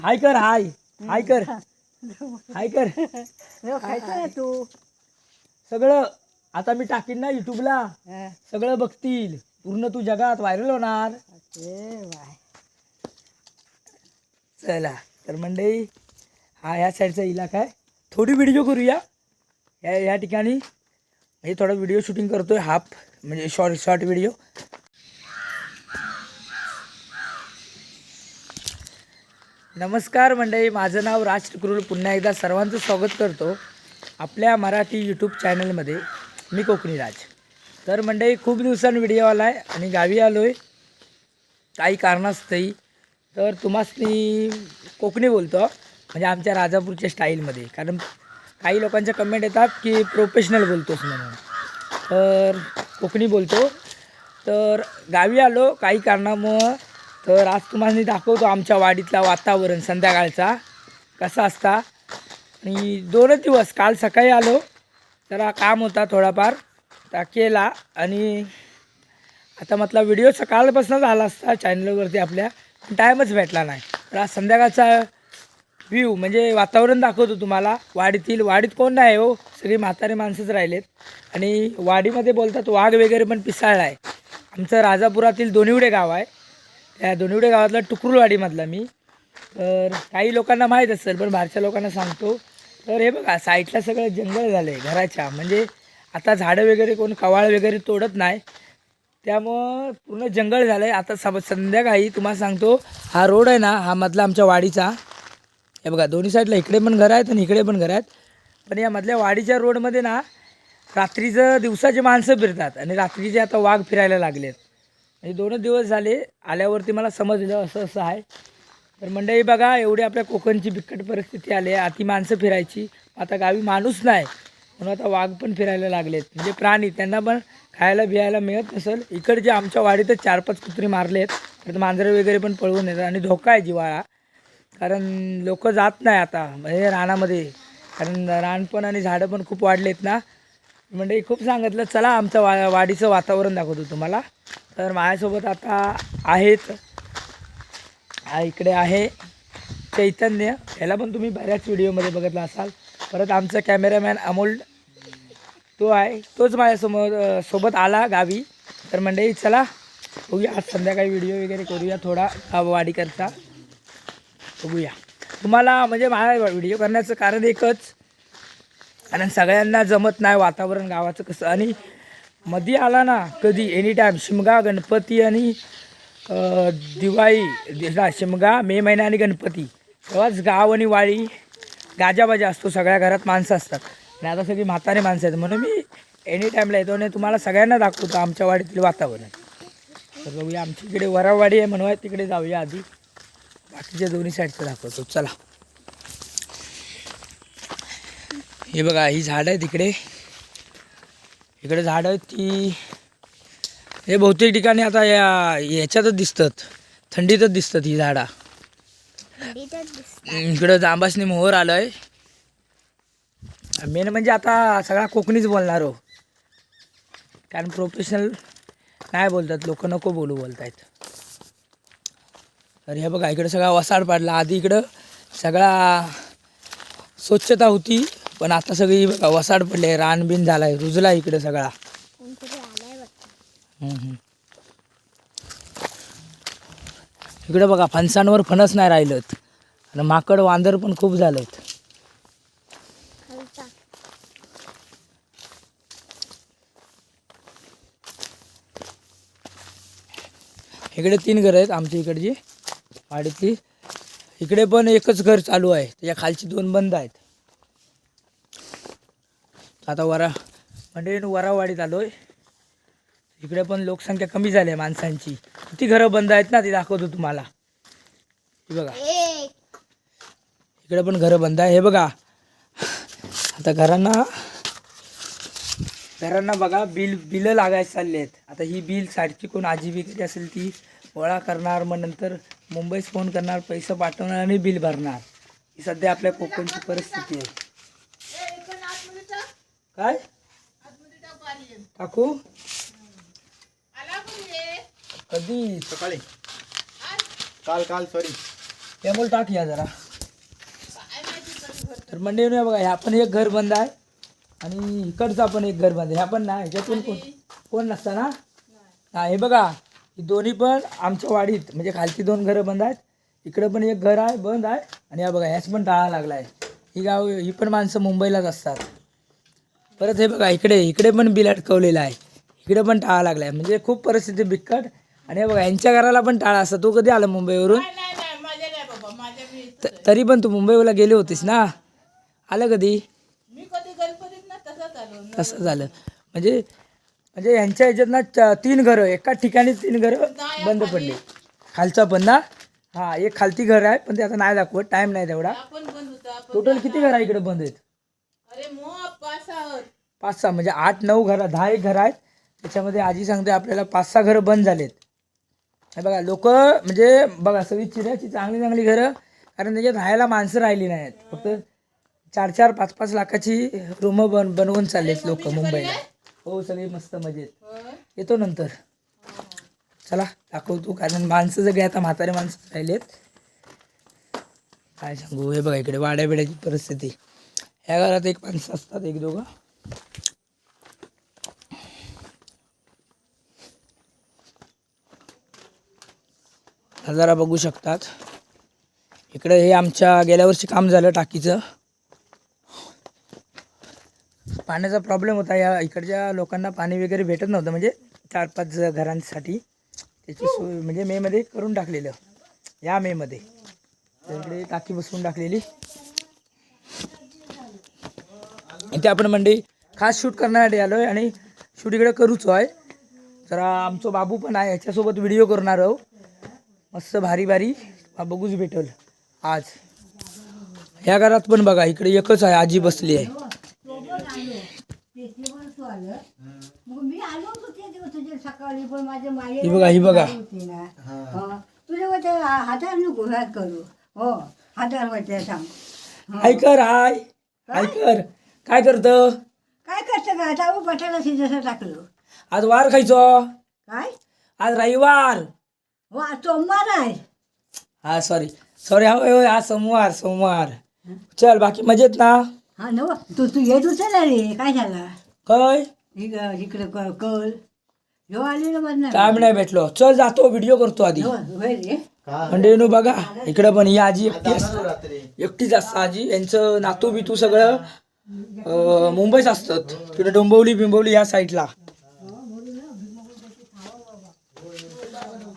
हाय कर हाय हाय कर हाय कर खायचं ना तू. सगळं आता मी टाकीन ना युट्यूबला सगळं बघतील पूर्ण तू जगात व्हायरल होणार. चला तर मंडळी हा ह्या साईडचा इलाका आहे. थोडी व्हिडिओ करूया या ठिकाणी. मी थोडा व्हिडिओ शूटिंग करतोय हाफ म्हणजे शॉर्ट व्हिडिओ. नमस्कार मंडळी, माझं नाव राज टिकरुल. पुन्हा एकदा सर्वांचं स्वागत करतो आपल्या मराठी यूट्यूब चॅनलमध्ये. मी कोकणी राज. तर मंडळी खूप दिवसांनी व्हिडिओ आला आहे आणि गावी आलो आहे काही कारणास्तव. तर तुम्हाला कोकणी बोलतो म्हणजे आमच्या राजापूरच्या स्टाईलमध्ये, कारण काही लोकांच्या कमेंट येतात की प्रोफेशनल बोलतोस म्हणून. तर कोकणी बोलतो. तर गावी आलो काही कारणामुळं. तर आज तुम्हाला दाखवतो आमच्या वाडीतला वातावरण संध्याकाळचा कसा असता. आणि 2 दिवस काल सकाळी आलो, जरा काम होता थोडाफार तर केला. आणि आता म्हटलं व्हिडिओ सकाळपासूनच आला असता चॅनलवरती आपल्या, टाईमच भेटला नाही. तर आज संध्याकाळचा व्ह्यू म्हणजे वातावरण दाखवतो तुम्हाला वाडीत कोण नाही हो, सगळी म्हातारे माणसंच राहिलेत. आणि वाडीमध्ये बोलतात वाघ वगैरे पण पिसाळला आहे. आमचं राजापुरातील दोनिवडे गाव आहे, त्या दोनिवडे गावातला टुकरुलवाडीमधला मी. तर काही लोकांना माहीत असेल पण बाहेरच्या लोकांना सांगतो. तर हे बघा साईडला सगळं जंगल झालं आहे घराच्या, म्हणजे आता झाडं वगैरे कोण कवाळ वगैरे तोडत नाही, त्यामुळं पूर्ण जंगल झालं आहे. आता संध्याकाळी तुम्हाला सांगतो हा रोड आहे ना, हा मधला आमच्या वाडीचा. हे बघा दोन्ही साईडला इकडे पण घरं आहेत आणि इकडे पण घरं आहेत. पण या मधल्या वाडीच्या रोडमध्ये ना रात्रीचं दिवसाचे माणसं फिरतात आणि रात्रीचे आता वाघ फिरायला लागलेत. म्हणजे 2 दिवस झाले आल्यावरती मला समजलं असं आहे. तर मंडळी बघा एवढी आपल्या कोकणची बिकट परिस्थिती आली आहे. आती माणसं फिरायची, आता गावी माणूस नाही म्हणून आता वाघ पण फिरायला लागलेत. म्हणजे प्राणी त्यांना पण खायला बियायला मिळत नसेल. इकडचे आमच्या वाडीतच 4-5 कुत्री मारलेत. तर मांजरं वगैरे पण पळवून येतात आणि धोका आहे जिवाळा, कारण लोक जात नाही आता म्हणजे रानामध्ये, कारण रानपण आणि झाडं पण खूप वाढलेत ना. म्हणजे खूप सांगितलं चला आमचं वाडीचं वातावरण दाखवतो तुम्हाला. तर माझ्यासोबत आता आहेत इकडे आहे चैतन्य, याला पण तुम्ही बऱ्याच व्हिडिओमध्ये बघितला असाल. परत आमचा कॅमेरामॅन अमोल तो आहे, तोच सोबत आला गावी. तर मंडळी चला बघूया आज संध्याकाळी व्हिडिओ वगैरे करूया थोडा वाडीकरता. बघूया तुम्हाला म्हणजे माझा व्हिडिओ करण्याचं कारण एकच, कारण सगळ्यांना जमत नाही वातावरण गावाचं कसं. आणि मध्ये आला ना कधी एनी टाईम शिमगा गणपती आणि दिवाळी, शिमगा मे महिना आणि गणपती, तेव्हाच गाव आणि वाडी गाजाबाजा असतो, सगळ्या घरात माणसं असतात. आणि आता सगळी म्हातारे माणसं आहेत म्हणून मी एनी टाईमला येतो आणि तुम्हाला सगळ्यांना दाखवतो आमच्या वाडीतले वातावरण. तर बघूया आमच्या इकडे वरावाडी आहे म्हणून तिकडे जाऊया आधी, बाकीच्या दोन्ही साईडचं दाखवतो चला. हे बघा ही झाडं आहेत इकडे झाडं आहेत ती. हे बहुतेक ठिकाणी आता याच्यातच दिसतात, थंडीतच दिसतात ही झाडा. इकडं जांबासनी मोहर आलंय. मेन म्हणजे आता सगळा कोकणीच बोलणार हो, कारण प्रोफेशनल नाही बोलतात लोक, नको बोलू बोलतायत. तर हे बघा इकडं सगळा वसाड पडला. आधी इकडं सगळा स्वच्छता होती, पण आता सगळी बघा वसाड पडले, रानबीन झालाय, रुजला इकडे सगळा. इकडे बघा फणसांवर फणस नाही राहिलेत आणि माकड वांदर पण खूप झालेत. इकडे 3 घरं आहेत आमच्या इकडची वाडीतली. इकडे पण एकच घर चालू आहे, त्याच्या खालची 2 बंद आहेत. आता म्हणजे वरावाडीत आलोय. इकडे पण लोकसंख्या कमी झाली आहे माणसांची. किती घरं बंद आहेत ना ती दाखवतो तुम्हाला. हे बघा इकडे पण घरं बंद आहे. हे बघा आता घरांना बघा बिलं लागायला चालले आहेत. आता ही बिल साईडची कोण आजी वगैरे असेल ती गोळा करणार, मग नंतर मुंबईस फोन करणार, पैसे पाठवणार आणि बिल भरणार. ही सध्या आपल्या कोकणची परिस्थिती आहे. काय टाकू कधी सकाळी काल सॉरी त्यामुळे टाक या जरा. तर मंडळी बघा ह्या पण एक घर बंद आहे आणि इकडचा पण एक घर बंद आहे. ह्या पण नाही, ह्याच्यातून कोण नसतं ना. हा हे बघा ही दोन्ही पण आमच्या वाडीत म्हणजे खालची 2 घरं बंद आहेत. इकडं पण एक घर आहे बंद आहे आणि हा बघा ह्याच पण टाळा लागला आहे. ही पण माणसं मुंबईलाच असतात. परत हे बघा इकडे पण बिल अटकवलेलं आहे. इकडे पण टाळा लागला आहे म्हणजे खूप परिस्थिती बिकट. आणि हे बघा यांच्या घराला पण टाळा असतं. तू कधी आला मुंबईवरून? तरी पण तू मुंबईला गेली होतीस ना, आलं कधी? तसं झालं म्हणजे म्हणजे यांच्या ह्याच्यात ना 3 घरं एका ठिकाणी 3 घरं बंद पडली. खालचा पण ना, हा एक खालती घर आहे पण ते आता नाही दाखवत, टाइम नाही तेवढा. टोटल किती घर आहे इकडे बंद आहेत? 5-6 म्हणजे 8-9 घरं, 10 घर आहेत. त्याच्यामध्ये आजी सांगते आपल्याला 5-6 घरं बंद झालेत. हे बघा लोक म्हणजे बघा सगळी चिऱ्याची चांगली घरं, कारण त्याच्यात राहायला माणसं राहिली नाहीत. फक्त 4-4, 5-5 लाखाची रूम बनवून चाललेत लोक मुंबईला. हो सगळी मस्त मजेत. येतो नंतर. चला दाखवतो, कारण माणसं सगळे आता म्हातारे माणसं राहिलेत. काय सांगू, हे बघा इकडे वाड्या बिड्याची परिस्थिती. ह्या घरात एक माणसं असतात, 1-2. जरा बघू शकतात इकडे. हे आमच्या गेल्या वर्षी काम झालं टाकीचं. पाण्याचा प्रॉब्लेम होता, या इकडच्या लोकांना पाणी वगैरे भेटत नव्हतं म्हणजे 4-5 घरांसाठी. त्याची सोय म्हणजे मेमध्ये करून टाकलेलं, या मेमध्ये. इकडे टाकी बसवून टाकलेली. इथे आपण मंडळी खास शूट करण्यासाठी आलो आहे आणि शूट इकडे करूच आहे. जरा आमचा बाबू पण आहे, ह्याच्यासोबत व्हिडिओ करणार आहोत. मस्त भारी बघूच भेटेल आज. ह्या घरात पण बघा इकडे एकच आहे, आजी बसली आहे. ही बघा तुझ्या हजार नको करू. हो 1000 होते सांग. ऐकर ऐकर काय करतं? काय करतं का जाऊ बटाला जसं टाकलं. आज वार खायचो. काय आज रविवार. हो आज सोमवार आहे. हा सॉरी होय आज सोमवार. चल बाकी मजेत ना? हा नव तू येत होता ना रे, काय झाला काय? इकडं कल ह्यो आलेलं बघ ना. टाइम नाही भेटलो. चल जातो, व्हिडिओ करतो आधी. होय रे. म्हणजे बघा इकडं पण ही आजी एकटीच असतं. आजी यांचं नातू बितू सगळं मुंबईत असतात. तिकडे डोंबिवली या साईडला.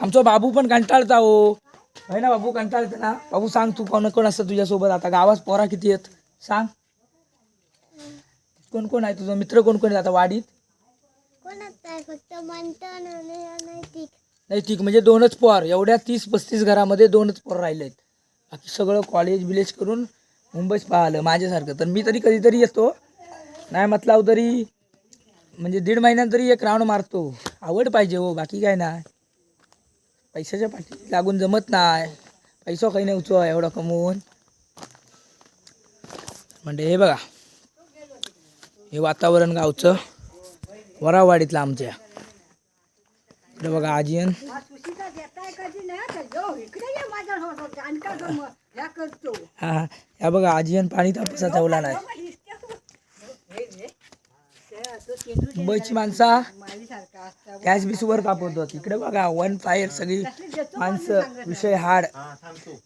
आमचा बाबू पण कंटाळता हो है ना. बाबू कंटाळता ना. बाबू सांग तू कोण असतं तुझ्यासोबत? आता गावात पोरा किती आहेत सांग? कोण आहे तुझं मित्र? कोण आहेत आता वाडीत? फक्त मंथन आणि नैतिक म्हणजे 2च पोर. एवढ्या 30-35 घरामध्ये 2च पोर राहिलेत. बाकी सगळं कॉलेज बिलेज करून मुंबईत पाहिलं माझ्यासारखं. तर मी तरी कधीतरी येतो, नाही म्हटलं तरी म्हणजे 1.5 महिन्यात तरी एक राऊंड मारतो. आवड पाहिजे हो, बाकी काय नाही. पैशाच्या पाठी लागून जमत नाही. पैसा काही नव्हतो एवढा कमवून. म्हणजे हे बघा हे वातावरण गावचं वरावाडीतलं आमच्या. इकडे बघा आजीन. हा या बघा आजीन पाणी तापसा ठेवला नाही. मुंबईची माणसा गॅस बिसवर तापवतात. इकडे बघा 1 फायर सगळी माणसं. विषय हाड.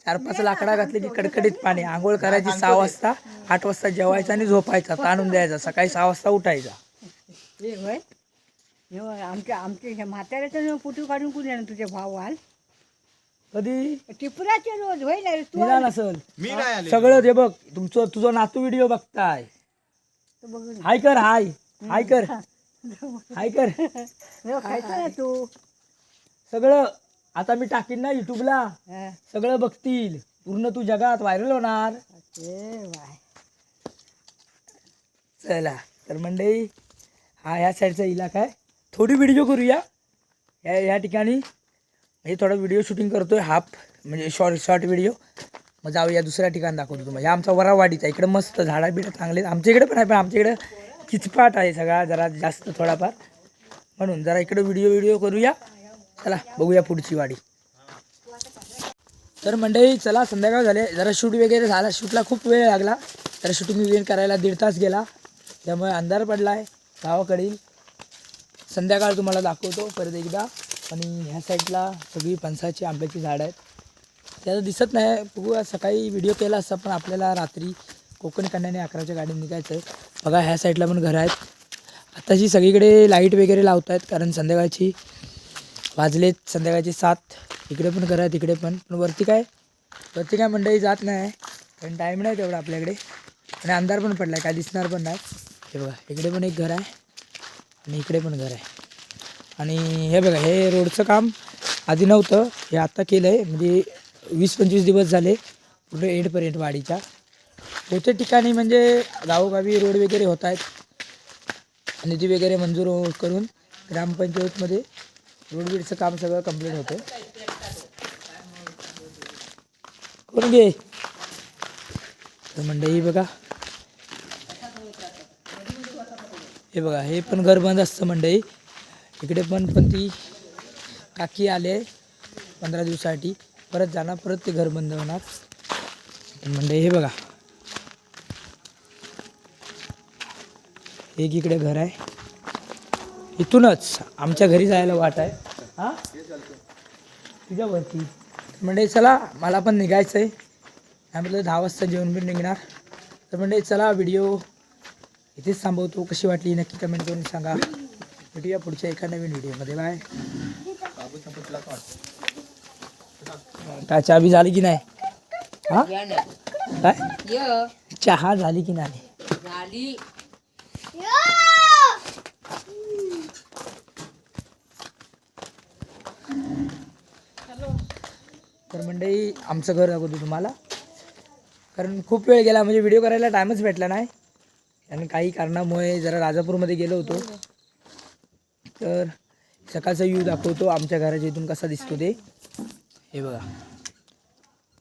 4-5 लाकडा घातले की कडकडीत पाणी. आंघोळ करायची 6 वाजता, 8 वाजता जेवायचं आणि झोपायचा, ताणून द्यायचा. सकाळी 6 वाजता उठायचा. आमच्या म्हाताऱ्याचं फोटो काढून कुठे येणार तुझे भाऊ आल कधी टिपराचे रोज होय ना रे तू. निघा नसल सगळं. ते बघ तुझा नातू व्हिडिओ बघताय. हाय कर खायचं ना तू सगळं. आता मी टाकीन ना युट्यूबला, सगळं बघतील. पूर्ण तू जगात व्हायरल होणार. चला तर मंडळी हा ह्या साईडचा इलाका आहे. थोडी व्हिडिओ करूया या ठिकाणी. म्हणजे थोडा व्हिडिओ शूटिंग करतोय हाफ म्हणजे शॉर्ट व्हिडिओ. मग जाऊया दुसऱ्या ठिकाण दाखवतो तुम्हाला. आमचा वरावाडीचा इकडे मस्त झाडा बिडं चांगले आमच्या इकडे पण आहे, पण आमच्या इकडे किचपाट आहे सगळा जरा जास्त थोडाफार. म्हणून जरा इकडे व्हिडिओ करूया. चला बघूया पुढची वाडी. तर मंडळी चला संध्याकाळ झाले, जरा शूट वगैरे झाला, शूटला खूप वेळ लागला, तर शूटिंग वगैरे करायला 1.5 तास गेला, त्यामुळे अंधार पडला आहे गावाकडील. संध्याकाळ तुम्हाला दाखवतो परत एकदा. आणि ह्या साईडला सगळी फणसाची आंब्याची झाडं आहेत, त्याचं दिसत नाही. बघूया सकाळी व्हिडिओ केला असता, पण आपल्याला रात्री कोकण कन्याने 11च्या गाडीत निघायचं आहे. बघा ह्या साईडला पण घरं आहेत. आताची सगळीकडे लाईट वगैरे लावत आहेत, कारण संध्याकाळची वाजलेत संध्याकाळची 7. इकडे पण घरं आहेत, तिकडे पण वरती काय मंडळी जात नाही, कारण टाईम नाही तेवढा आपल्याकडे, आणि अंधार पण पडला आहे, काय दिसणार पण नाही. हे बघा इकडे पण एक घर आहे आणि इकडे पण घर आहे. आणि हे बघा हे रोडचं काम आधी नव्हतं, हे आत्ता केलं आहे, म्हणजे 20-25 दिवस झाले पूर्ण एंडपर्यंत वाडीच्या. बहुतेक ठिकाणी म्हणजे गावोगावी रोड वगैरे होत आहेत, निधी वगैरे मंजूर करून ग्रामपंचायतमध्ये रोड बीडचं काम सगळं कंप्लीट होतं. कोण घे तर मंडळी बघा, हे बघा हे पण घर बंद असतं मंडळी. इकडे पण ती काकी आले 15 दिवसासाठी, परत जाणार, परत ते घर बंद होणार. मंडळी हे बघा एक इकडे घर आहे, इथूनच आमच्या घरी जायला वाट आहे. हां तुझ्यावरती मंडळी चला, मला पण निघायचं आहे, त्यामध्ये 10 वाजता जेवण पण निघणार. तर मंडळी चला व्हिडिओ इथेच थांबवतो. कशी वाटली नक्की कमेंट करून सांगा. भेटूया पुढच्या एका नवीन व्हिडिओमध्ये. बाय. काय चहा बी झाली की नाही? हां काय चहा झाली की नाही? तर मंडळी आमचं घर दाखवतो तुम्हाला, कारण खूप वेळ गेला, म्हणजे व्हिडिओ करायला टाईमच भेटला नाही, आणि काही कारणामुळे जरा राजापूरमध्ये गेलो होतो. तर सकाळचा व्ह्यू दाखवतो आमच्या घराच्या इथून कसा दिसतो ते. हे बघा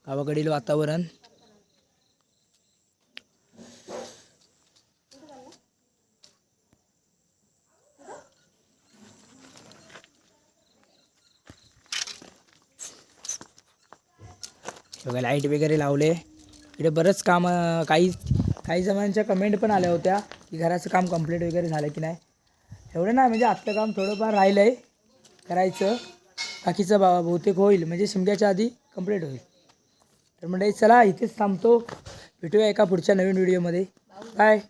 गावाकडील वातावरण. बघा लाईट वगैरे लावले इकडे, बरंच काम. काही जणांच्या कमेंट पण आल्या होत्या की घराचं काम कंप्लीट वगैरे झालं की नाही. एवढं नाही, म्हणजे आपलं काम थोडंफार राहिलं आहे करायचं, बाकीचं बहुतेक होईल, म्हणजे शिमग्याच्या आधी कंप्लीट होईल. तर म्हणजे चला इथेच थांबतो, भेटूया एका पुढच्या नवीन व्हिडिओमध्ये. Bye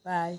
bye.